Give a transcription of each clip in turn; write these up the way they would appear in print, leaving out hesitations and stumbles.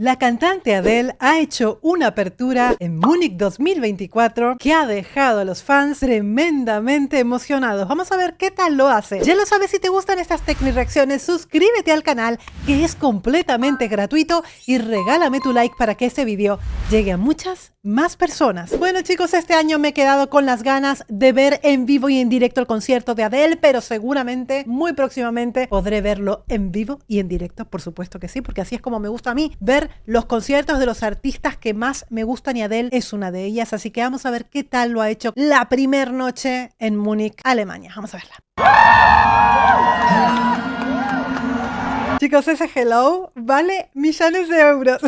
La cantante Adele ha hecho una apertura en Múnich 2024 que ha dejado a los fans tremendamente emocionados. Vamos a ver qué tal lo hace. Ya lo sabes, si te gustan estas Tecnireacciones, suscríbete al canal, que es completamente gratuito, y regálame tu like para que este video llegue a muchas más personas. Bueno, chicos, este año me he quedado con las ganas de ver en vivo y en directo el concierto de Adele, pero seguramente muy próximamente podré verlo en vivo y en directo, por supuesto que sí, porque así es como me gusta a mí ver los conciertos de los artistas que más me gustan, y Adele es una de ellas. Así que vamos a ver qué tal lo ha hecho la primera noche en Múnich, Alemania. Vamos a verla. Chicos, ese Hello vale millones de euros.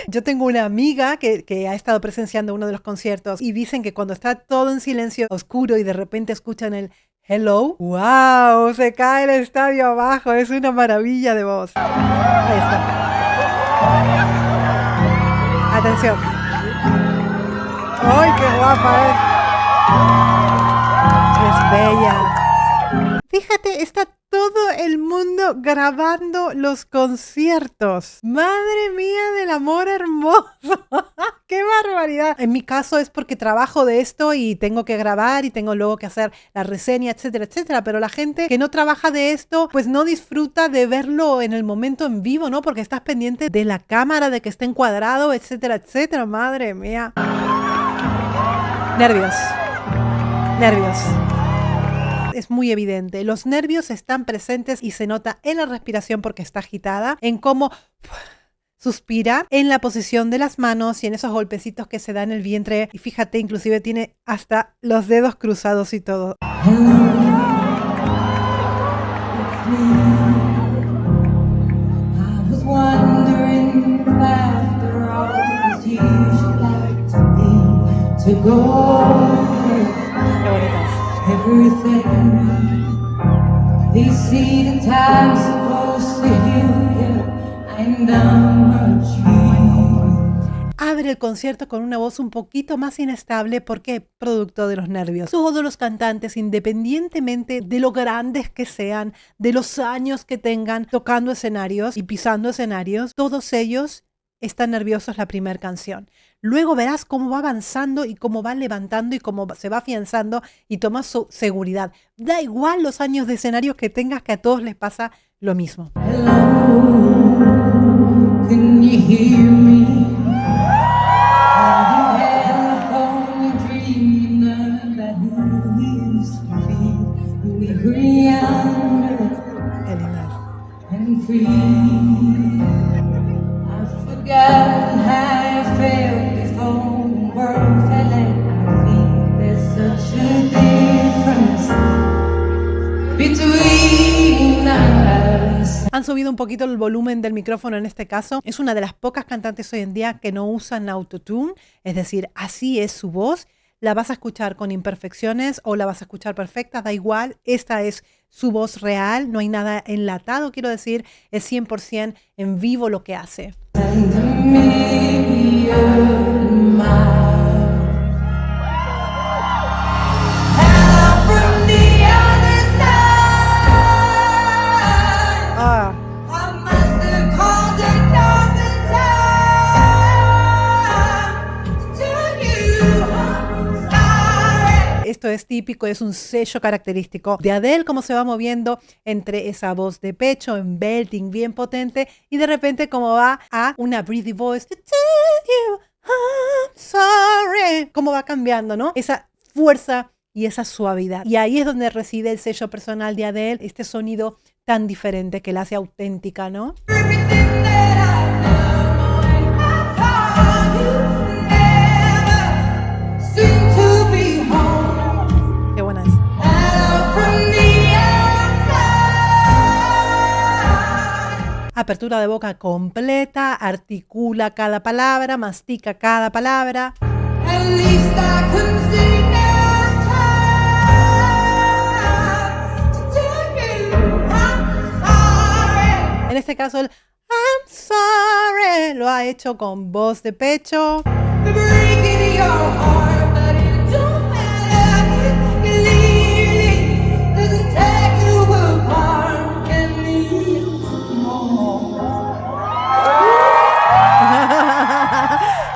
Yo tengo una amiga que ha estado presenciando uno de los conciertos y dicen que cuando está todo en silencio oscuro y de repente escuchan el Hello, ¡wow! Se cae el estadio abajo. Es una maravilla de voz. Ahí está. Atención. ¡Ay, qué guapa es! Es bella. Fíjate, está todo el mundo grabando los conciertos. ¡Madre mía del amor hermoso! ¡Qué barbaridad! En mi caso es porque trabajo de esto y tengo que grabar y tengo luego que hacer la reseña, etcétera, etcétera. Pero la gente que no trabaja de esto, pues no disfruta de verlo en el momento en vivo, ¿no? Porque estás pendiente de la cámara, de que esté encuadrado, etcétera, etcétera. ¡Madre mía! Nervios. Nervios. Es muy evidente. Los nervios están presentes y se nota en la respiración porque está agitada, en cómo suspira, en la posición de las manos y en esos golpecitos que se da en el vientre. Y fíjate, inclusive tiene hasta los dedos cruzados y todo. Qué bonitas. Abre el concierto con una voz un poquito más inestable porque producto de los nervios. Todos los cantantes, independientemente de lo grandes que sean, de los años que tengan tocando escenarios y pisando escenarios, todos ellos están nerviosos la primera canción. Luego verás cómo va avanzando y cómo va levantando y cómo se va afianzando y toma su seguridad. Da igual los años de escenarios que tengas, que a todos les pasa lo mismo. Qué linda. Han subido un poquito el volumen del micrófono en este caso. Es una de las pocas cantantes hoy en día que no usan autotune, es decir, así es su voz. La vas a escuchar con imperfecciones o la vas a escuchar perfecta, da igual. Esta es su voz real, no hay nada enlatado, quiero decir, es 100% en vivo lo que hace. Esto es típico, es un sello característico de Adele, cómo se va moviendo entre esa voz de pecho en belting bien potente y de repente cómo va a una breathy voice. I'm sorry. Cómo va cambiando, ¿no? Esa fuerza y esa suavidad. Y ahí es donde reside el sello personal de Adele, este sonido tan diferente que la hace auténtica, ¿no? Qué buena es. Apertura de boca completa, articula cada palabra, mastica cada palabra. En este caso el I'm sorry lo ha hecho con voz de pecho.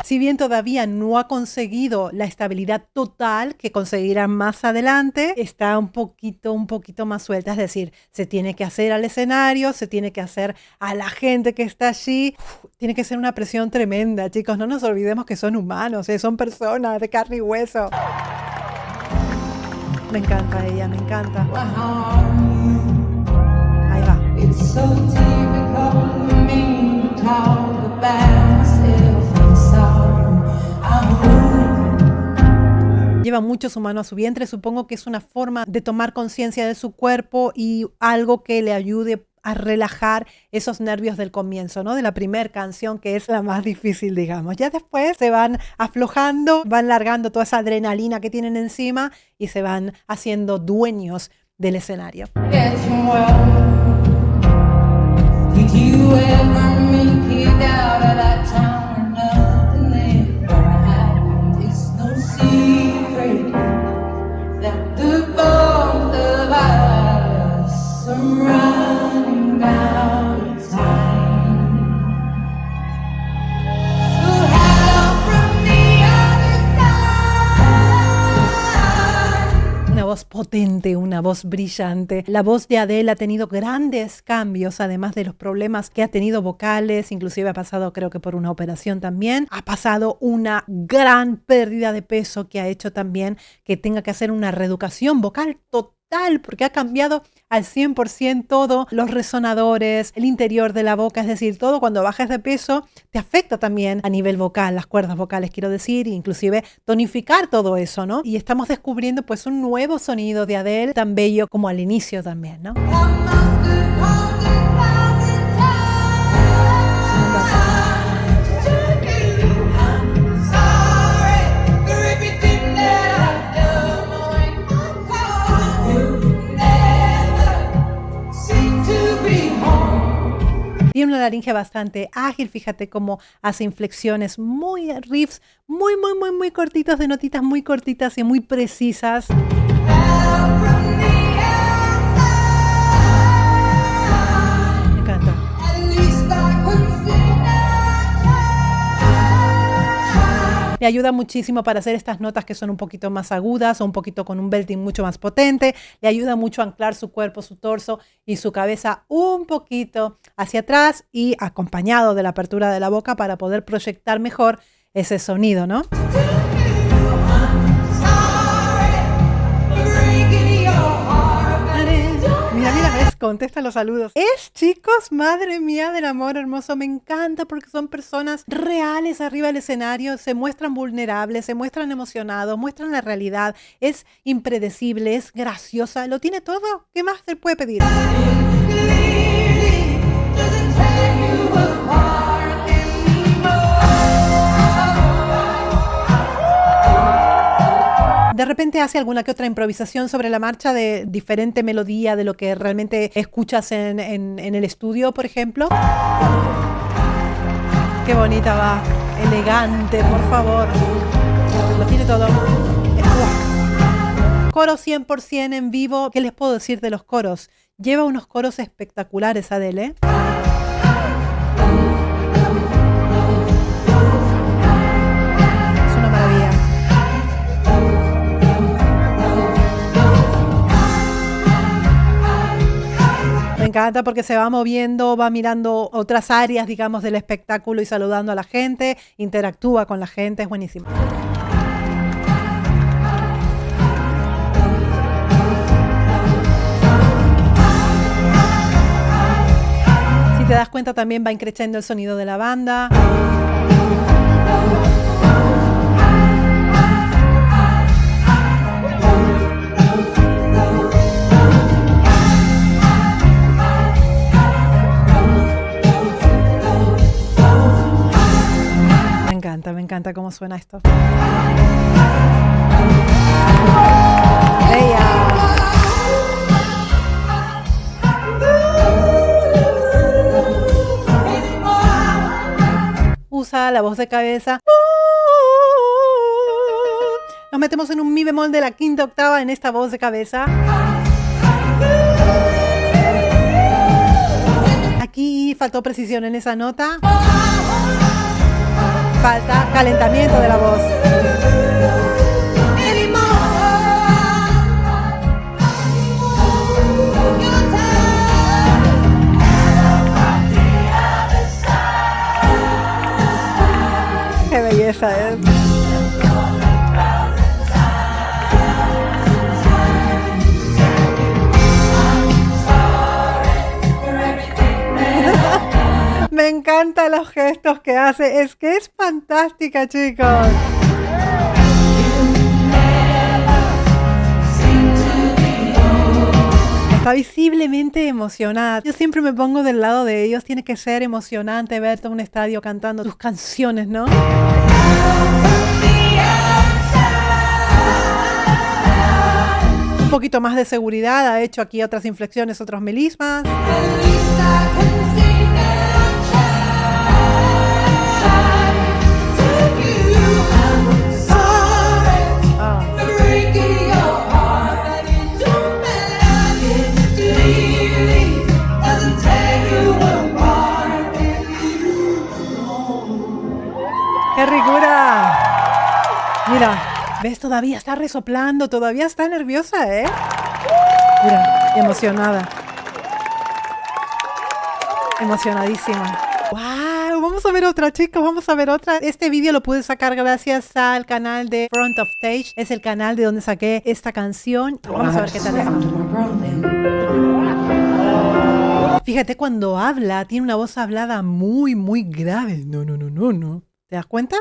Si bien todavía no ha conseguido la estabilidad total que conseguirá más adelante, está un poquito más suelta. Es decir, se tiene que hacer al escenario, se tiene que hacer a la gente que está allí. Tiene que ser una presión tremenda, chicos. No nos olvidemos que son humanos, son personas de carne y hueso. Me encanta ella, me encanta. Ahí va. Lleva mucho su mano a su vientre. Supongo que es una forma de tomar conciencia de su cuerpo y algo que le ayude a relajar esos nervios del comienzo, ¿no? De la primera canción, que es la más difícil, digamos. Ya después se van aflojando, van largando toda esa adrenalina que tienen encima y se van haciendo dueños del escenario. Una voz potente, una voz brillante. La voz de Adele ha tenido grandes cambios, además de los problemas que ha tenido vocales. Inclusive ha pasado, creo que por una operación también. Ha pasado una gran pérdida de peso que ha hecho también que tenga que hacer una reeducación vocal total, porque ha cambiado al 100% todo, los resonadores, el interior de la boca, es decir, todo cuando bajas de peso te afecta también a nivel vocal, las cuerdas vocales quiero decir, inclusive tonificar todo eso, ¿no? Y estamos descubriendo pues un nuevo sonido de Adele, tan bello como al inicio también, ¿no? Tiene una laringe bastante ágil, fíjate cómo hace inflexiones, riffs muy cortitos, de notitas muy cortitas y muy precisas. Me encanta. Le ayuda muchísimo para hacer estas notas que son un poquito más agudas o un poquito con un belting mucho más potente. Le ayuda mucho a anclar su cuerpo, su torso y su cabeza un poquito hacia atrás y acompañado de la apertura de la boca para poder proyectar mejor ese sonido, ¿no? Mira, ves, contesta los saludos. Chicos, madre mía del amor hermoso, me encanta porque son personas reales arriba del escenario, se muestran vulnerables, se muestran emocionados, muestran la realidad, es impredecible, es graciosa, lo tiene todo. ¿Qué más se puede pedir? De repente hace alguna que otra improvisación sobre la marcha de diferente melodía de lo que realmente escuchas en el estudio, por ejemplo. Qué bonita va, elegante, por favor. Lo tiene todo. Coro 100% en vivo. ¿Qué les puedo decir de los coros? Lleva unos coros espectaculares, Adele, ¿eh? Es una maravilla. Me encanta porque se va moviendo, va mirando otras áreas, digamos, del espectáculo y saludando a la gente, interactúa con la gente, es buenísimo. Si te das cuenta, también va increciendo el sonido de la banda. Me encanta cómo suena esto. ¡Ella! Usa la voz de cabeza. Nos metemos en un mi bemol de la quinta octava en esta voz de cabeza. Aquí faltó precisión en esa nota. falta calentamiento de la voz. Qué belleza es. Me encantan los gestos que hace. Es que es fantástica, chicos. Está visiblemente emocionada. Yo siempre me pongo del lado de ellos. Tiene que ser emocionante ver todo un estadio cantando tus canciones, ¿no? Un poquito más de seguridad. Ha hecho aquí otras inflexiones, otros melismas. ¡Qué ricura! Mira, ¿ves? Todavía está resoplando, todavía está nerviosa, ¿eh? Mira, emocionada. Emocionadísima. ¡Wow! Vamos a ver otra, chicos, vamos a ver otra. Este vídeo lo pude sacar gracias al canal de Front of Stage. Es el canal de donde saqué esta canción. Vamos a ver qué tal es. Fíjate, cuando habla, tiene una voz hablada muy, muy grave. No. ¿Te das cuenta?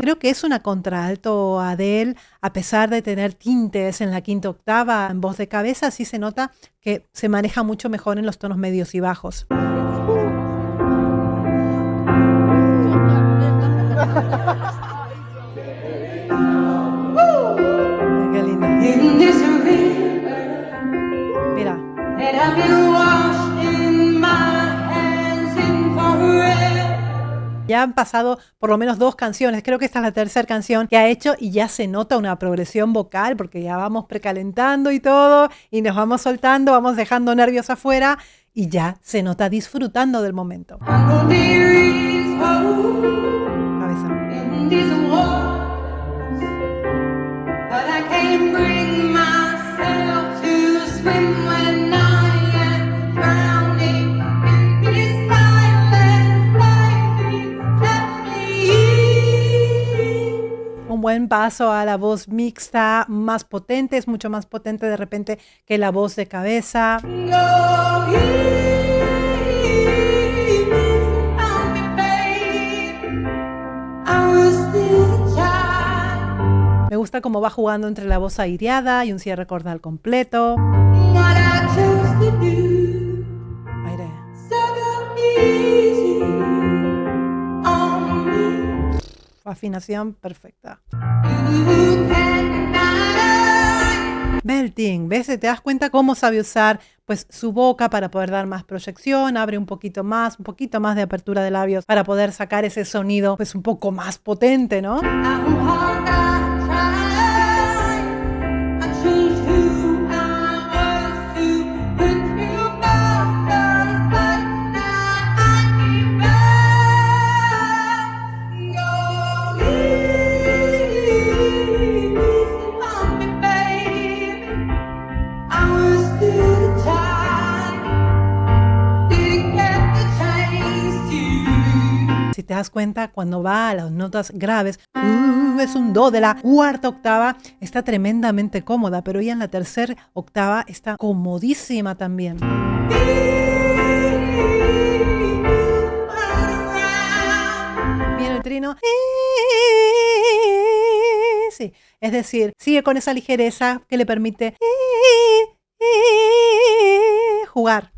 Creo que es una contralto Adele, a pesar de tener tintes en la quinta octava en voz de cabeza, sí se nota que se maneja mucho mejor en los tonos medios y bajos. Qué linda. Mira. Ya han pasado por lo menos 2 canciones, creo que esta es la tercera canción que ha hecho y ya se nota una progresión vocal porque ya vamos precalentando y todo y nos vamos soltando, vamos dejando nervios afuera y ya se nota disfrutando del momento. Cabeza. Un buen paso a la voz mixta, más potente, es mucho más potente de repente que la voz de cabeza. Me gusta cómo va jugando entre la voz aireada y un cierre cordal completo. Aire. Afinación perfecta. Belting, ¿ves? ¿Te das cuenta cómo sabe usar pues su boca para poder dar más proyección? Abre un poquito más de apertura de labios para poder sacar ese sonido pues un poco más potente, ¿no? Si te das cuenta, cuando va a las notas graves, es un do de la cuarta octava, está tremendamente cómoda, pero ella en la tercera octava está comodísima también. Viene el trino. Sí, es decir, sigue con esa ligereza que le permite jugar.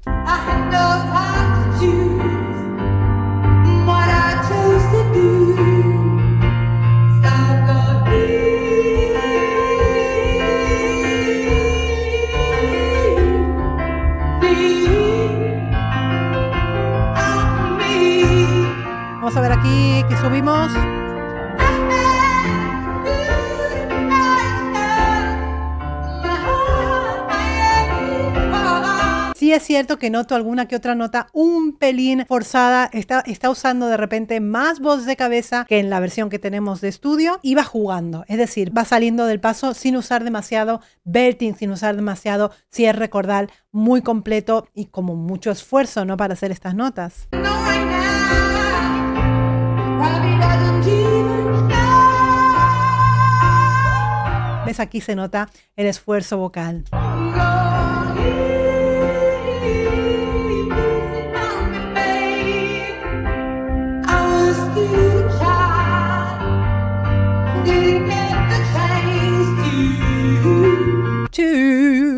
Vamos a ver aquí que subimos. es cierto que noto alguna que otra nota un pelín forzada, está usando de repente más voz de cabeza que en la versión que tenemos de estudio y va jugando, es decir, va saliendo del paso sin usar demasiado belting, sin usar demasiado cierre cordal, muy completo y como mucho esfuerzo, ¿no?, para hacer estas notas. ¿Ves? Aquí se nota el esfuerzo vocal.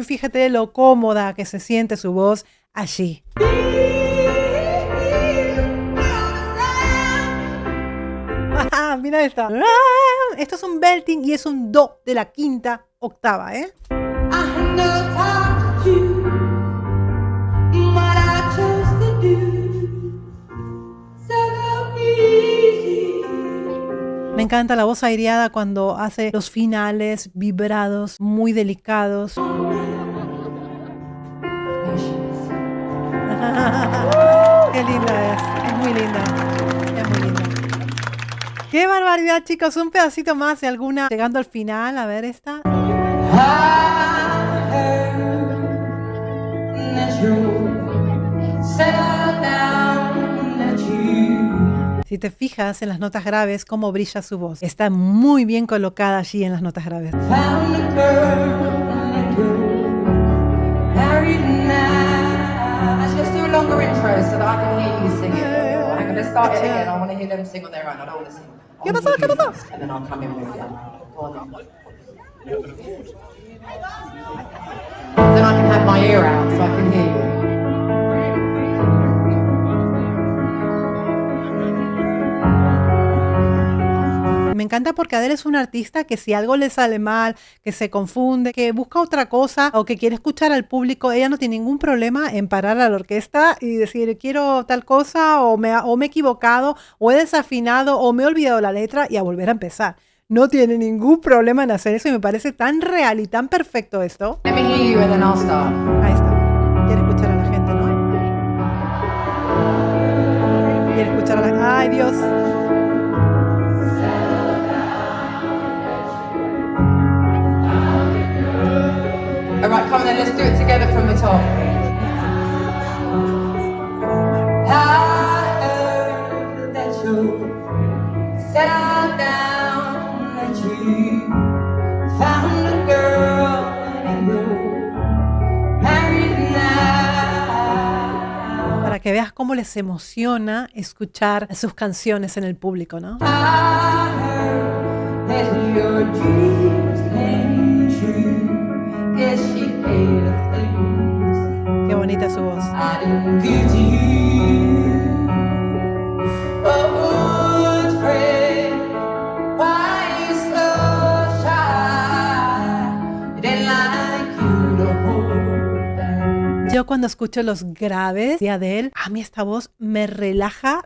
Fíjate lo cómoda que se siente su voz allí. Mira esta. Esto es un belting y es un do de la quinta octava, ¿eh? Me encanta la voz aireada cuando hace los finales vibrados, muy delicados. Qué linda es muy linda, es muy linda. ¡Qué barbaridad, chicos! Un pedacito más de alguna llegando al final. A ver esta. Si te fijas en las notas graves, cómo brilla su voz. Está muy bien colocada allí en las notas graves. ¿Qué pasó? ¿Qué pasó? Then I can have my ear out so I can hear you. Me encanta porque Adele es una artista que si algo le sale mal, que se confunde, que busca otra cosa o que quiere escuchar al público, ella no tiene ningún problema en parar a la orquesta y decir quiero tal cosa o me he equivocado o he desafinado o me he olvidado la letra y a volver a empezar. No tiene ningún problema en hacer eso y me parece tan real y tan perfecto esto. Let me hear you and then I'll start. Ahí está. Quiere escuchar a la gente, ¿no? Quiere escuchar a la... ¡Ay, Dios! All right, come on then, let's do it together from the top. I heard that you settled down, that you found a girl and you're married now. Para que veas cómo les emociona escuchar sus canciones en el público, ¿no? I heard that your dreams came true. Qué bonita su voz. Yo cuando escucho los graves de Adele, a mí esta voz me relaja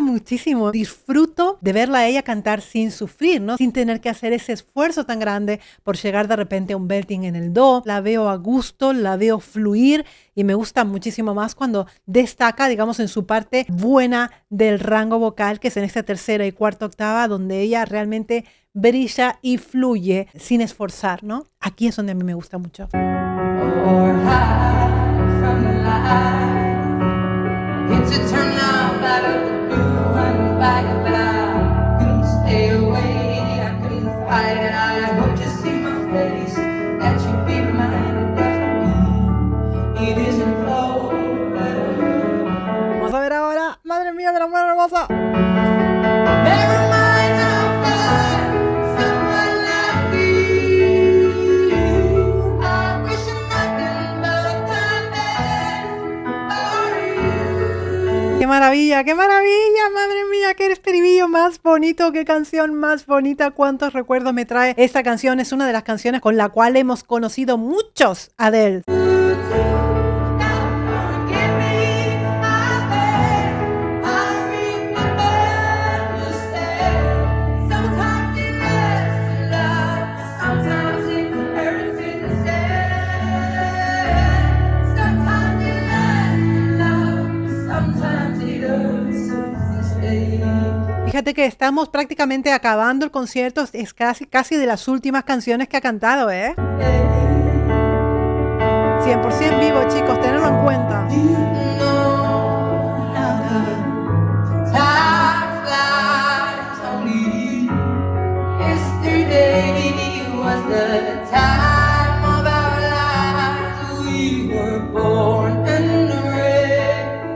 muchísimo. Disfruto de verla a ella cantar sin sufrir, ¿no? Sin tener que hacer ese esfuerzo tan grande por llegar de repente a un belting en el do. La veo a gusto, la veo fluir y me gusta muchísimo más cuando destaca, digamos, en su parte buena del rango vocal, que es en esta tercera y cuarta octava, donde ella realmente brilla y fluye sin esforzar, ¿no? Aquí es donde a mí me gusta mucho. Or hide from the light. It's a turn out out of the blue and back of I couldn't stay away, I couldn't fight it. I hope you see my face, that you be reminded that for me it isn't over. Vamos a ver ahora, madre mía de la mujer hermosa. Never mind, I'll find someone like you. ¡Qué maravilla! ¡Madre mía! ¡Qué estribillo más bonito! ¡Qué canción más bonita! ¡Cuántos recuerdos me trae! Esta canción es una de las canciones con la cual hemos conocido muchos Adele. Fíjate que estamos prácticamente acabando el concierto, es casi de las últimas canciones que ha cantado, ¿eh? 100% vivo, chicos, tenedlo en cuenta.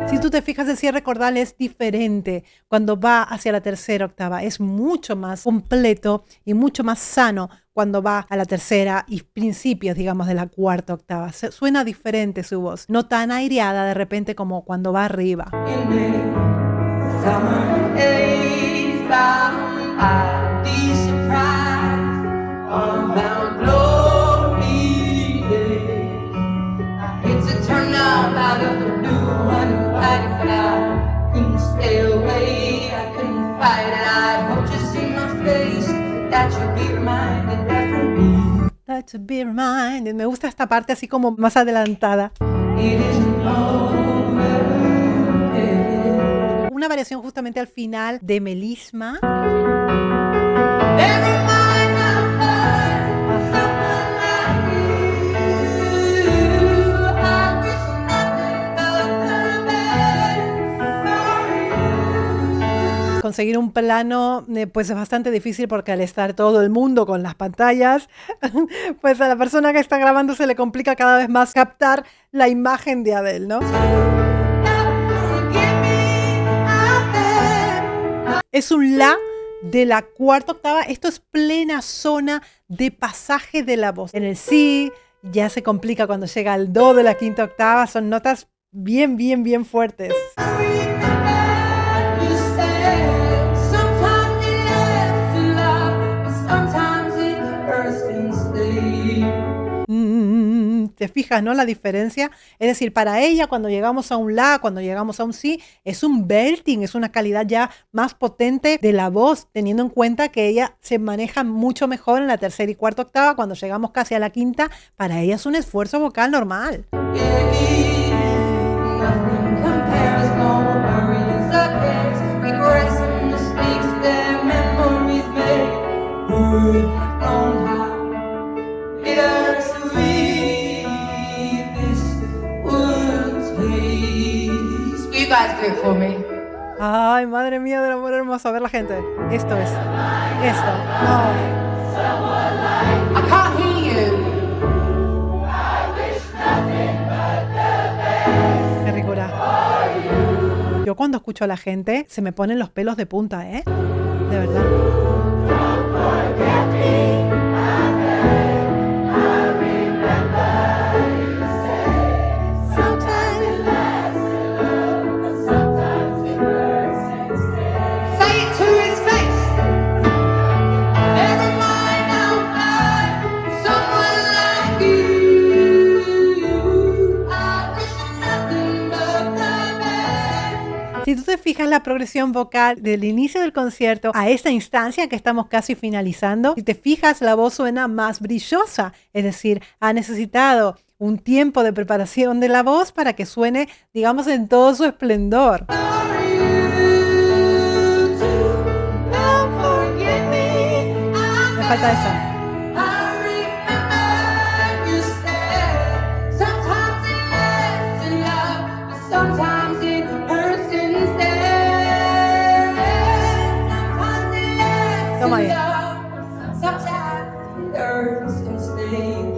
Si tú te fijas, el cierre cordal es diferente cuando va hacia la tercera octava. Es mucho más completo y mucho más sano cuando va a la tercera y principios, digamos, de la cuarta octava. Suena diferente su voz, no tan aireada de repente como cuando va arriba. To be reminded. Me gusta esta parte así como más adelantada. Una variación justamente al final de Melisma. Conseguir un plano pues es bastante difícil porque al estar todo el mundo con las pantallas, pues a la persona que está grabando se le complica cada vez más captar la imagen de Adele, ¿no? Es un La de la cuarta octava. Esto es plena zona de pasaje de la voz. En el Si ya se complica cuando llega al Do de la quinta octava. Son notas bien fuertes. ¿Te fijas, no? La diferencia. Es decir, para ella, cuando llegamos a un La, cuando llegamos a un Si, es un belting, es una calidad ya más potente de la voz, teniendo en cuenta que ella se maneja mucho mejor en la tercera y cuarta octava. Cuando llegamos casi a la quinta, para ella es un esfuerzo vocal normal. Ay, madre mía del amor hermoso. A ver la gente. Esto es. Esto. No. I can't hear you. Qué ricura. Yo cuando escucho a la gente se me ponen los pelos de punta, ¿eh? De verdad. Si tú te fijas la progresión vocal del inicio del concierto a esta instancia que estamos casi finalizando, si te fijas la voz suena más brillosa, es decir, ha necesitado un tiempo de preparación de la voz para que suene, digamos, en todo su esplendor. Me falta esa.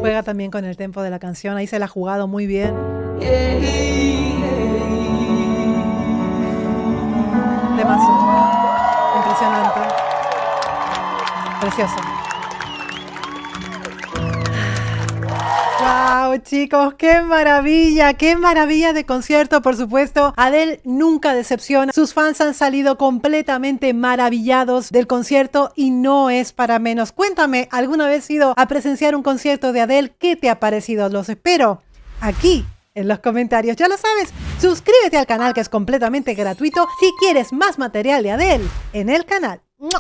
Juega también con el tempo de la canción, ahí se la ha jugado muy bien. Temazo. Impresionante. Precioso. ¡Wow, chicos! ¡Qué maravilla! ¡Qué maravilla de concierto! Por supuesto, Adele nunca decepciona. Sus fans han salido completamente maravillados del concierto y no es para menos. Cuéntame, ¿alguna vez has ido a presenciar un concierto de Adele? ¿Qué te ha parecido? Los espero aquí en los comentarios. Ya lo sabes, suscríbete al canal que es completamente gratuito si quieres más material de Adele en el canal. ¡Mua!